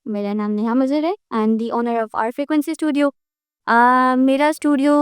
मेरा नाम नेहा मज़हर है। I am the owner of Art Frequency Studio. मेरा स्टूडियो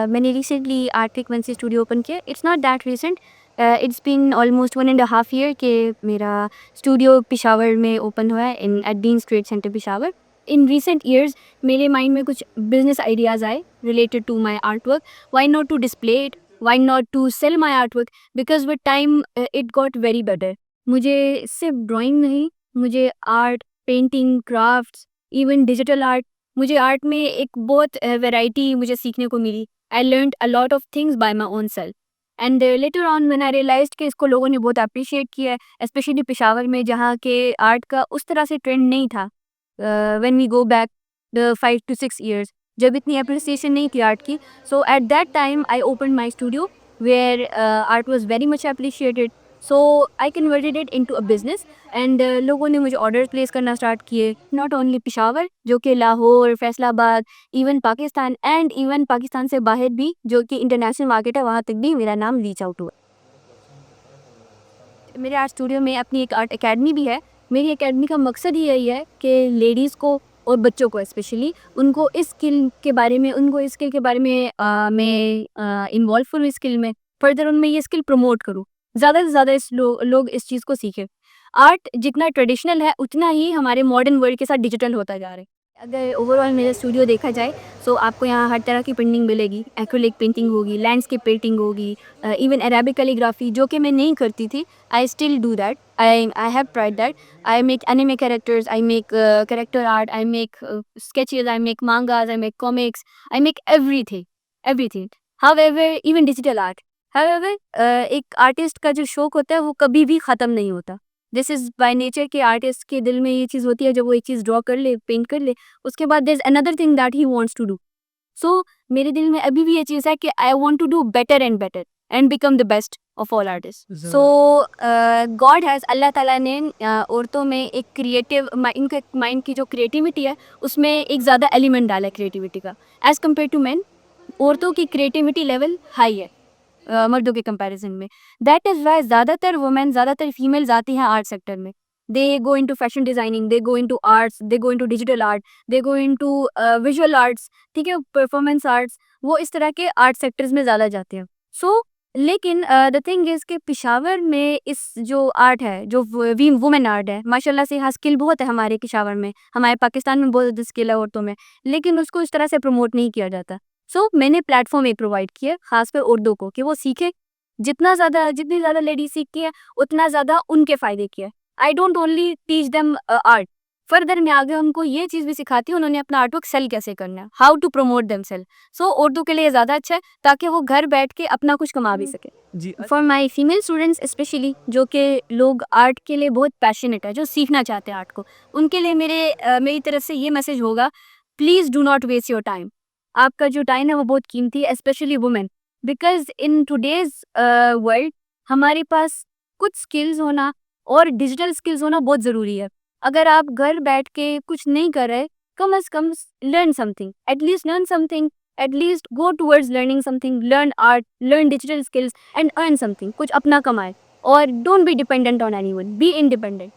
मैंने recently Art Frequency Studio open किया। It's not that recent, it's been almost 1.5 year के मेरा स्टूडियो पेशावर में ओपन हुआ है in at Dean Street Centre Peshawar. In recent years मेरे mind में कुछ बिजनेस आइडियाज़ आए related to my art work. Why not to display it, why not to sell my art work, because with time it got very better. मुझे सिर्फ drawing नहीं, मुझे art, painting, crafts, even digital art, मुझे art में एक बहुत variety मुझे सीखने को मिली। I learned a lot of things by my own self and later on when I realized कि इसको लोगों ने बहुत अप्रिशिएट किया है, स्पेशली पेशावर में जहाँ के आर्ट का उस तरह से ट्रेंड नहीं था। When we go back the 5 to 6 years, जब इतनी अप्रिसिएशन नहीं थी आर्ट की। So at that time I open my studio where art was very much appreciated. So I converted it into a business and लोगों ने मुझे order place करना start किए, नॉट ओनली पेशावर जो कि Lahore, Faisalabad, even Pakistan and even Pakistan से बाहर भी जो कि इंटरनेशनल मार्केट है, वहाँ तक भी मेरा नाम रीच आउट हुआ। मेरे आर्ट स्टूडियो में अपनी एक आर्ट एकेडमी भी है। मेरी एकेडमी का मकसद ही यही है कि लेडीज़ को और बच्चों को स्पेशली उनको इस स्किल के बारे में मैं इन्वॉल्व करूँ, इस स्किल में फर्दर उनमें ये स्किल प्रमोट करूँ, ज़्यादा से ज़्यादा लोग इस चीज़ को सीखें। आर्ट जितना ट्रेडिशनल है उतना ही हमारे मॉडर्न वर्ल्ड के साथ डिजिटल होता जा रहा है। अगर ओवरऑल मेरा स्टूडियो देखा जाए तो आपको यहाँ हर तरह की पेंटिंग मिलेगी। एक्रिलिक पेंटिंग होगी, लैंडस्केप पेंटिंग होगी, इवन अरेबिक कैलीग्राफी जो कि मैं नहीं करती थी। I still do that, I have tried that. I make anime characters, I make character art, I make sketches, I make mangas, I make comics, I make everything. However, even digital art. However, एक artist का जो शौक होता है वो कभी भी ख़त्म नहीं होता। दिस इज़ बाय नेचर के आर्टिस्ट के दिल में ये चीज़ होती है, जब वो एक चीज़ ड्रॉ कर ले, पेंट कर ले, उसके बाद there is another thing that he wants to do. So मेरे दिल में अभी भी ये चीज़ है कि I want to do better and become the best of all artist. So God has, Allah ताला ने औरतों में एक क्रिएटिव इनके माइंड की जो क्रिएटिविटी है उसमें एक ज़्यादा एलिमेंट डाला है क्रिएटिविटी का एज़ कम्पेयर टू मैन। औरतों की क्रिएटिविटी लेवल हाई है मर्दों के कंपैरिजन में। दैट इज़ वाई ज़्यादातर फीमेल्स आती हैं आर्ट सेक्टर में। दे गो इनटू फैशन डिज़ाइनिंग, दे गो इनटू आर्ट्स, दे गो इनटू डिजिटल आर्ट, दे गो इनटू विजुअल आर्ट्स, ठीक है, परफॉर्मेंस आर्ट्स, वो इस तरह के आर्ट सेक्टर्स में ज़्यादा जाते हैं। सो लेकिन द थिंग इज़ कि पेशावर में इस जो आर्ट है, जो वुमेन आर्ट है, माशाल्लाह से यहाँ स्किल बहुत है हमारे पेशावर में, हमारे पाकिस्तान में बहुत ज़्यादा स्किल है औरतों में, लेकिन उसको इस तरह से प्रमोट नहीं किया जाता। सो मैंने प्लेटफॉर्म एक प्रोवाइड किया खासकर उर्दू को कि वो सीखे। जितनी ज़्यादा लेडीज सीखती हैं उतना ज़्यादा उनके फ़ायदे की है। I don't only teach them art, further मैं आगे उनको ये चीज़ भी सिखाती हूँ उन्होंने अपना आर्ट वर्क सेल कैसे करना है, how to promote them sale. So Urdu के लिए ज़्यादा अच्छा है ताकि वो घर बैठ के अपना कुछ कमा भी सके। जी for my female students specially जो कि लोग आर्ट के लिए बहुत पैशनेट है, जो सीखना चाहते हैं आर्ट को, उनके लिए मेरी तरफ से ये मैसेज होगा, please do not waste your time. आपका जो टाइम है वो बहुत कीमती है, specially women, because in today's world हमारे पास कुछ स्किल्स होना और डिजिटल स्किल्स होना बहुत ज़रूरी है। अगर आप घर बैठ के कुछ नहीं कर रहे, come as come learn something, at least go towards learning something, learn art, learn digital skills and earn something, कुछ अपना कमाए और don't be dependent on anyone, be independent.